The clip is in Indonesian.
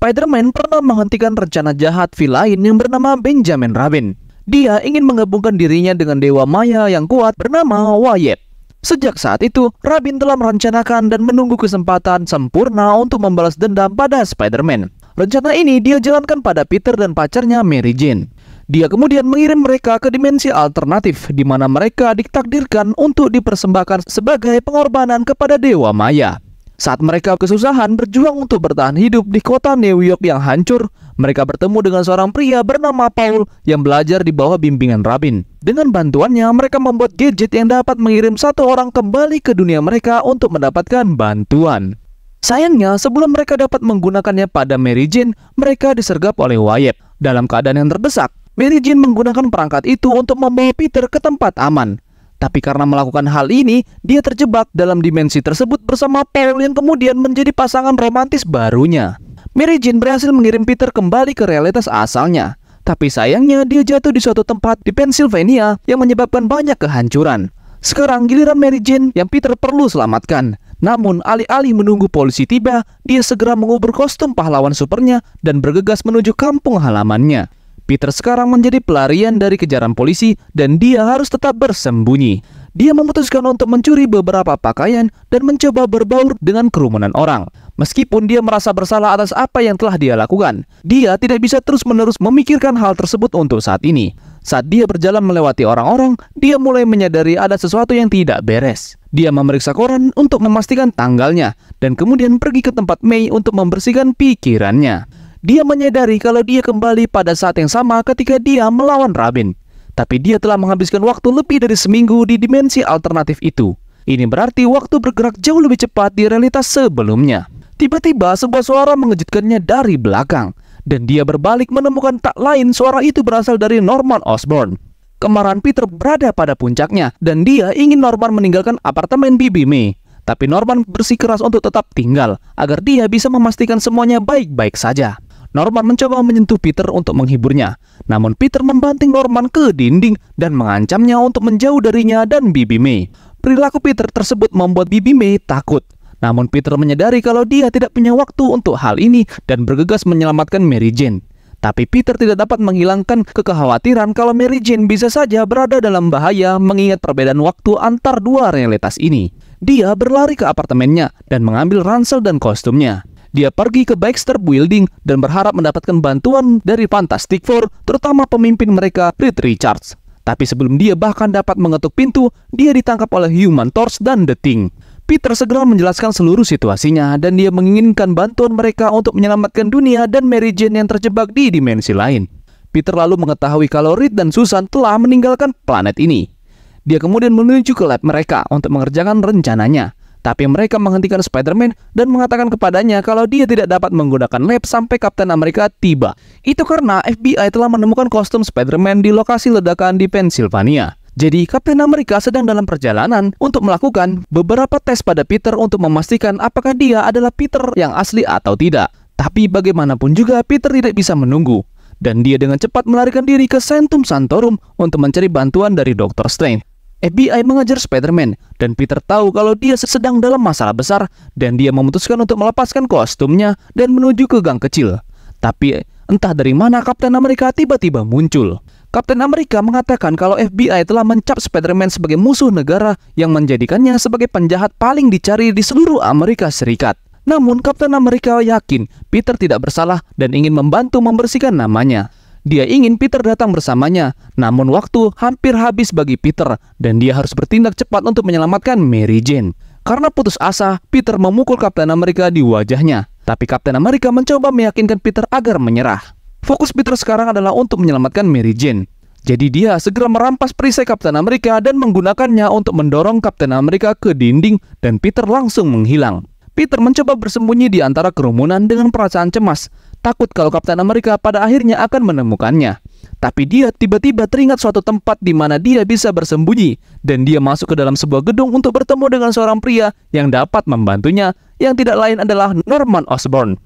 Spider-Man pernah menghentikan rencana jahat villain yang bernama Benjamin Rabin. Dia ingin menggabungkan dirinya dengan dewa maya yang kuat bernama Wyatt. Sejak saat itu, Rabin telah merencanakan dan menunggu kesempatan sempurna untuk membalas dendam pada Spider-Man. Rencana ini dia jalankan pada Peter dan pacarnya Mary Jane. Dia kemudian mengirim mereka ke dimensi alternatif di mana mereka ditakdirkan untuk dipersembahkan sebagai pengorbanan kepada dewa maya. Saat mereka kesusahan berjuang untuk bertahan hidup di kota New York yang hancur, mereka bertemu dengan seorang pria bernama Paul yang belajar di bawah bimbingan Rabin. Dengan bantuannya, mereka membuat gadget yang dapat mengirim satu orang kembali ke dunia mereka untuk mendapatkan bantuan. Sayangnya, sebelum mereka dapat menggunakannya pada Mary Jane, mereka disergap oleh Wyatt. Dalam keadaan yang terdesak, Mary Jane menggunakan perangkat itu untuk membawa Peter ke tempat aman. Tapi karena melakukan hal ini, dia terjebak dalam dimensi tersebut bersama Paul yang kemudian menjadi pasangan romantis barunya. Mary Jane berhasil mengirim Peter kembali ke realitas asalnya. Tapi sayangnya dia jatuh di suatu tempat di Pennsylvania yang menyebabkan banyak kehancuran. Sekarang giliran Mary Jane yang Peter perlu selamatkan. Namun alih-alih menunggu polisi tiba, dia segera mengubur kostum pahlawan supernya dan bergegas menuju kampung halamannya. Peter sekarang menjadi pelarian dari kejaran polisi dan dia harus tetap bersembunyi. Dia memutuskan untuk mencuri beberapa pakaian dan mencoba berbaur dengan kerumunan orang. Meskipun dia merasa bersalah atas apa yang telah dia lakukan, dia tidak bisa terus-menerus memikirkan hal tersebut untuk saat ini. Saat dia berjalan melewati orang-orang, dia mulai menyadari ada sesuatu yang tidak beres. Dia memeriksa koran untuk memastikan tanggalnya dan kemudian pergi ke tempat May untuk membersihkan pikirannya. Dia menyadari kalau dia kembali pada saat yang sama ketika dia melawan Rabin. Tapi dia telah menghabiskan waktu lebih dari seminggu di dimensi alternatif itu. Ini berarti waktu bergerak jauh lebih cepat di realitas sebelumnya. Tiba-tiba sebuah suara mengejutkannya dari belakang. Dan dia berbalik menemukan tak lain suara itu berasal dari Norman Osborn. Kemarahan Peter berada pada puncaknya dan dia ingin Norman meninggalkan apartemen Bibi May. Tapi Norman bersikeras untuk tetap tinggal agar dia bisa memastikan semuanya baik-baik saja. Norman mencoba menyentuh Peter untuk menghiburnya. Namun Peter membanting Norman ke dinding dan mengancamnya untuk menjauh darinya dan Bibi May. Perilaku Peter tersebut membuat Bibi May takut. Namun Peter menyadari kalau dia tidak punya waktu untuk hal ini dan bergegas menyelamatkan Mary Jane. Tapi Peter tidak dapat menghilangkan kekhawatiran kalau Mary Jane bisa saja berada dalam bahaya mengingat perbedaan waktu antar dua realitas ini. Dia berlari ke apartemennya dan mengambil ransel dan kostumnya. Dia pergi ke Baxter Building dan berharap mendapatkan bantuan dari Fantastic Four, terutama pemimpin mereka, Reed Richards. Tapi sebelum dia bahkan dapat mengetuk pintu, dia ditangkap oleh Human Torch dan The Thing. Peter segera menjelaskan seluruh situasinya dan dia menginginkan bantuan mereka untuk menyelamatkan dunia dan Mary Jane yang terjebak di dimensi lain. Peter lalu mengetahui kalau Reed dan Susan telah meninggalkan planet ini. Dia kemudian menuju ke lab mereka untuk mengerjakan rencananya. Tapi mereka menghentikan Spider-Man dan mengatakan kepadanya kalau dia tidak dapat menggunakan lab sampai Kapten Amerika tiba. Itu karena FBI telah menemukan kostum Spider-Man di lokasi ledakan di Pennsylvania. Jadi Kapten Amerika sedang dalam perjalanan untuk melakukan beberapa tes pada Peter untuk memastikan apakah dia adalah Peter yang asli atau tidak. Tapi bagaimanapun juga Peter tidak bisa menunggu. Dan dia dengan cepat melarikan diri ke Sanctum Sanctorum untuk mencari bantuan dari Dr. Strange. FBI mengejar Spider-Man dan Peter tahu kalau dia sedang dalam masalah besar dan dia memutuskan untuk melepaskan kostumnya dan menuju ke gang kecil. Tapi entah dari mana Kapten Amerika tiba-tiba muncul. Kapten Amerika mengatakan kalau FBI telah mencap Spider-Man sebagai musuh negara yang menjadikannya sebagai penjahat paling dicari di seluruh Amerika Serikat. Namun Kapten Amerika yakin Peter tidak bersalah dan ingin membantu membersihkan namanya. Dia ingin Peter datang bersamanya, namun waktu hampir habis bagi Peter dan dia harus bertindak cepat untuk menyelamatkan Mary Jane. Karena putus asa, Peter memukul Kapten Amerika di wajahnya. Tapi Kapten Amerika mencoba meyakinkan Peter agar menyerah. Fokus Peter sekarang adalah untuk menyelamatkan Mary Jane. Jadi dia segera merampas perisai Kapten Amerika dan menggunakannya untuk mendorong Kapten Amerika ke dinding dan Peter langsung menghilang. Peter mencoba bersembunyi di antara kerumunan dengan perasaan cemas, takut kalau Kapten Amerika pada akhirnya akan menemukannya. Tapi dia tiba-tiba teringat suatu tempat di mana dia bisa bersembunyi, dan dia masuk ke dalam sebuah gedung untuk bertemu dengan seorang pria yang dapat membantunya, yang tidak lain adalah Norman Osborn.